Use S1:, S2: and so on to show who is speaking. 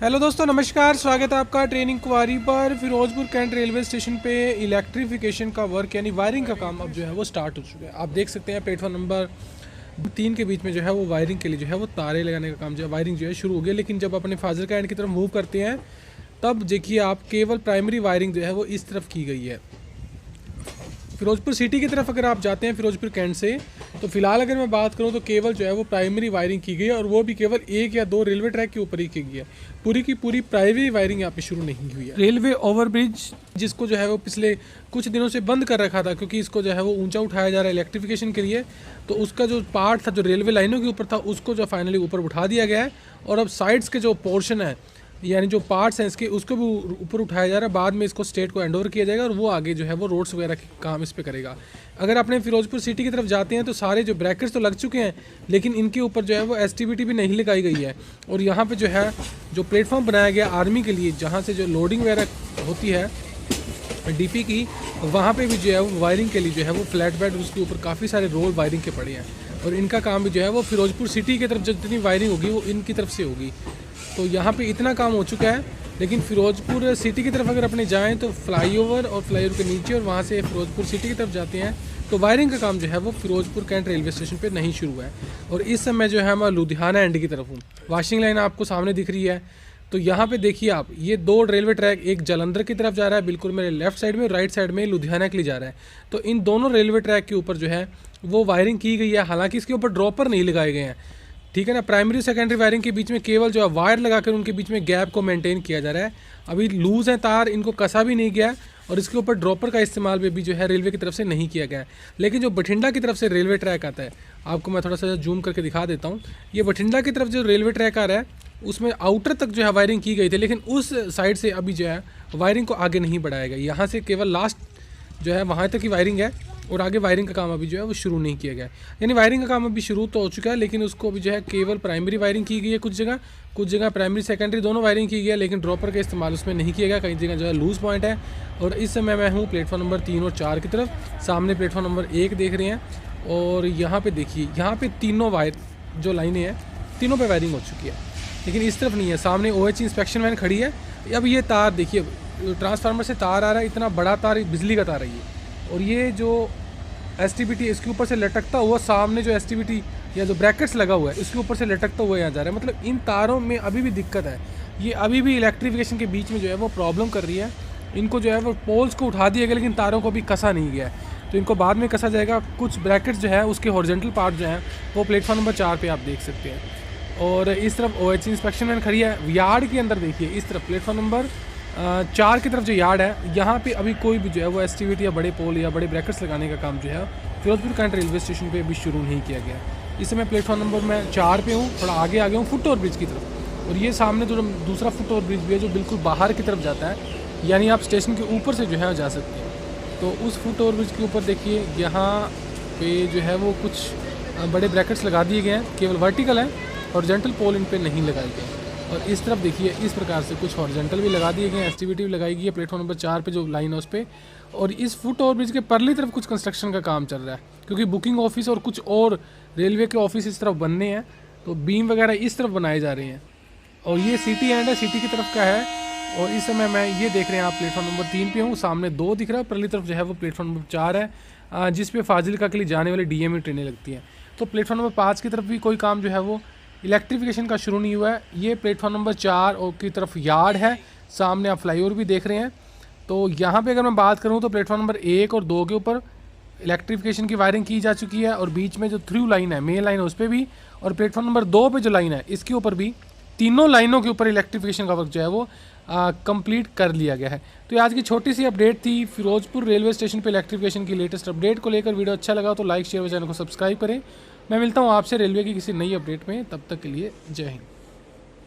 S1: Hello दोस्तों, नमस्कार। स्वागत है आपका ट्रेनिंग क्वारी पर। फिरोजपुर कैंट रेलवे स्टेशन पे इलेक्ट्रिफिकेशन का वर्क यानी वायरिंग का काम अब जो है वो स्टार्ट हो चुका है। आप देख सकते हैं प्लेटफॉर्म नंबर 3 के बीच में जो है वो वायरिंग के लिए जो है वो तारे लगाने का काम जो है वायरिंग जो है शुरू हो गया। लेकिन जब अपने फाजल का एंड की तरफ मूव करते हैं तब देखिए आप केवल प्राइमरी वायरिंग जो है वो इस तरफ की गई है। फिरोजपुर सिटी की तरफ अगर आप जाते हैं फिरोजपुर कैंट से, तो फिलहाल अगर मैं बात करूं तो केवल जो है वो प्राइमरी वायरिंग की गई है और वो भी केवल 1 या 2 रेलवे ट्रैक के ऊपर ही की गई है। पूरी की पूरी प्राइमरी वायरिंग यहाँ पे शुरू नहीं हुई है। रेलवे ओवरब्रिज जिसको जो है वो पिछले कुछ दिनों से बंद कर रखा था क्योंकि इसको जो है वो ऊंचा उठाया जा रहा है इलेक्ट्रिफिकेशन के लिए, तो उसका जो पार्ट था जो रेलवे लाइनों के ऊपर था उसको जो फाइनली ऊपर उठा दिया गया है और अब साइड्स के जो पोर्शन है यानी जो पार्ट्स हैं इसके उसको भी ऊपर उठाया जा रहा है। बाद में इसको स्टेट को हैंडओवर किया जाएगा और वो आगे जो है वो रोड्स वगैरह के काम इस पे करेगा। अगर अपने फिरोजपुर सिटी की तरफ जाते हैं तो सारे जो ब्रैकेट्स तो लग चुके हैं लेकिन इनके ऊपर जो है वो एसटीबीटी भी नहीं लगाई गई है। और यहाँ पे जो है जो प्लेटफॉर्म बनाया गया आर्मी के लिए जहाँ से जो लोडिंग वगैरह होती है डीपी की, वहाँ पे भी जो है वो वायरिंग के लिए जो है वो फ्लैट बेड उसके ऊपर काफ़ी सारे रोल वायरिंग के पड़े हैं और इनका काम भी जो है वो फिरोजपुर सिटी की तरफ जितनी वायरिंग होगी वो इनकी तरफ से होगी। तो यहाँ पे इतना काम हो चुका है। लेकिन फिरोजपुर सिटी की तरफ अगर अपने जाएँ तो फ्लाईओवर और फ्लाईओवर के नीचे और वहाँ से फिरोजपुर सिटी की तरफ जाते हैं तो वायरिंग का काम जो है वो फिरोजपुर कैंट रेलवे स्टेशन पे नहीं शुरू हुआ है। और इस समय जो है मैं लुधियाना एंड की तरफ हूँ। वाशिंग लाइन आपको सामने दिख रही है। तो यहाँ पे देखिए आप, ये 2 रेलवे ट्रैक, एक जालंधर की तरफ जा रहा है बिल्कुल मेरे लेफ्ट साइड में, राइट साइड में लुधियाना के लिए जा रहा है। तो इन दोनों रेलवे ट्रैक के ऊपर जो है वो वायरिंग की गई है। हालांकि इसके ऊपर ड्रॉपर नहीं लगाए गए हैं, ठीक है ना। प्राइमरी सेकेंडरी वायरिंग के बीच में केवल जो है वायर लगाकर उनके बीच में गैप को मेंटेन किया जा रहा है। अभी लूज़ है तार, इनको कसा भी नहीं गया और इसके ऊपर ड्रॉपर का इस्तेमाल भी जो है रेलवे की तरफ से नहीं किया गया है। लेकिन जो बठिंडा की तरफ से रेलवे ट्रैक आता है, आपको मैं थोड़ा सा जूम करके दिखा देता हूँ। ये बठिंडा की तरफ जो रेलवे ट्रैक आ रहा है उसमें आउटर तक जो है वायरिंग की गई थी, लेकिन उस साइड से अभी जो है वायरिंग को आगे नहीं बढ़ाया गया। यहाँ से केवल लास्ट जो है वहाँ तक की वायरिंग है और आगे वायरिंग का काम अभी जो है वो शुरू नहीं किया गया है। यानी वायरिंग का काम अभी शुरू तो हो चुका है लेकिन उसको अभी जो है केवल प्राइमरी वायरिंग की गई है। कुछ जगह प्राइमरी सेकेंडरी दोनों वायरिंग की गई है लेकिन ड्रॉपर का इस्तेमाल उसमें नहीं किया गया। कई जगह जो है लूज़ पॉइंट है। और इस समय मैं हूँ प्लेटफॉर्म नंबर 3 और 4 की तरफ। सामने प्लेटफॉर्म नंबर 1 देख रहे हैं और यहाँ पे देखिए, यहाँ पे तीनों वायर जो लाइनें हैं तीनों पे वायरिंग हो चुकी है लेकिन इस तरफ नहीं है। सामने OH इंस्पेक्शन वैन खड़ी है। अब ये तार देखिए, ट्रांसफार्मर से तार आ रहा है, इतना बड़ा तार बिजली का तार है ये। और ये जो एसटीबीटी इसके ऊपर से लटकता हुआ, सामने जो एसटीबीटी या जो ब्रैकेट्स लगा हुआ है इसके ऊपर से लटकता हुआ यहाँ जा रहा है। मतलब इन तारों में अभी भी दिक्कत है। ये अभी भी इलेक्ट्रिफिकेशन के बीच में जो है वो प्रॉब्लम कर रही है। इनको जो है वो पोल्स को उठा दिया गया लेकिन तारों को भी कसा नहीं गया है, तो इनको बाद में कसा जाएगा। कुछ ब्रैकेट्स जो है उसके हॉरिजॉन्टल पार्ट जो हैं वो प्लेटफॉर्म नंबर 4 पे आप देख सकते हैं। और इस तरफ OH इंस्पेक्शन वैन खड़ी है। यार्ड के अंदर देखिए, इस तरफ प्लेटफॉर्म नंबर 4 की तरफ जो यार्ड है यहाँ पे अभी कोई भी जो है वो एसटीबीटी या बड़े पोल या बड़े ब्रैकेट्स लगाने का काम जो है फिरोजपुर कैंट रेलवे स्टेशन पे अभी शुरू नहीं किया गया। इस समय प्लेटफॉर्म नंबर मैं 4 पे हूँ, थोड़ा आगे आ गया हूँ फुट ओवर ब्रिज की तरफ। और ये सामने जो दूसरा फुट ओवर ब्रिज भी है जो बिल्कुल बाहर की तरफ जाता है, यानी आप स्टेशन के ऊपर से जो है जा सकते हैं। तो उस फुट ओवर ब्रिज के ऊपर देखिए, यहाँ पे जो है वो कुछ बड़े ब्रैकेट्स लगा दिए गए हैं, केवल वर्टिकल है, हॉरिजॉन्टल पोल इन पे नहीं लगाए गए। और इस तरफ देखिए इस प्रकार से कुछ हॉरिजॉन्टल भी लगा दिए गए हैं, एसटीबीटी भी लगाई गई है प्लेटफॉर्म नंबर 4 पे जो लाइन है उस पर। और इस फुट ओवर ब्रिज के परली तरफ कुछ कंस्ट्रक्शन का काम चल रहा है क्योंकि बुकिंग ऑफिस और कुछ और रेलवे के ऑफिस इस तरफ बनने हैं, तो बीम वगैरह इस तरफ बनाए जा रहे हैं। और ये सिटी एंड है, सिटी की तरफ का है। और इस समय मैं ये देख रहे हैं आप प्लेटफॉर्म नंबर 3 पे हूँ। सामने 2 दिख रहा है, परली तरफ जो है वो प्लेटफॉर्म नंबर 4 है जिस पे फाजिलका के लिए जाने वाली डीएमयू ट्रेनें लगती हैं। तो प्लेटफॉर्म नंबर 5 की तरफ भी कोई काम जो है वो इलेक्ट्रिफिकेशन का शुरू नहीं हुआ है। ये प्लेटफॉर्म नंबर 4 और की तरफ यार्ड है, सामने आप फ्लाईओवर भी देख रहे हैं। तो यहाँ पे अगर मैं बात करूँ तो प्लेटफॉर्म नंबर 1 और 2 के ऊपर इलेक्ट्रिफिकेशन की वायरिंग की जा चुकी है और बीच में जो थ्रू लाइन है, मेन लाइन है उस पर भी, और प्लेटफॉर्म नंबर 2 पे जो लाइन है इसके ऊपर भी, तीनों लाइनों के ऊपर इलेक्ट्रिफिकेशन का वर्क जो है वो कंप्लीट कर लिया गया है। तो ये आज की छोटी सी अपडेट थी फिरोजपुर रेलवे स्टेशन पे इलेक्ट्रिफिकेशन की लेटेस्ट अपडेट को लेकर। वीडियो अच्छा लगा तो लाइक शेयर व चैनल को सब्सक्राइब करें। मैं मिलता हूँ आपसे रेलवे की किसी नई अपडेट में, तब तक के लिए जय हिंद।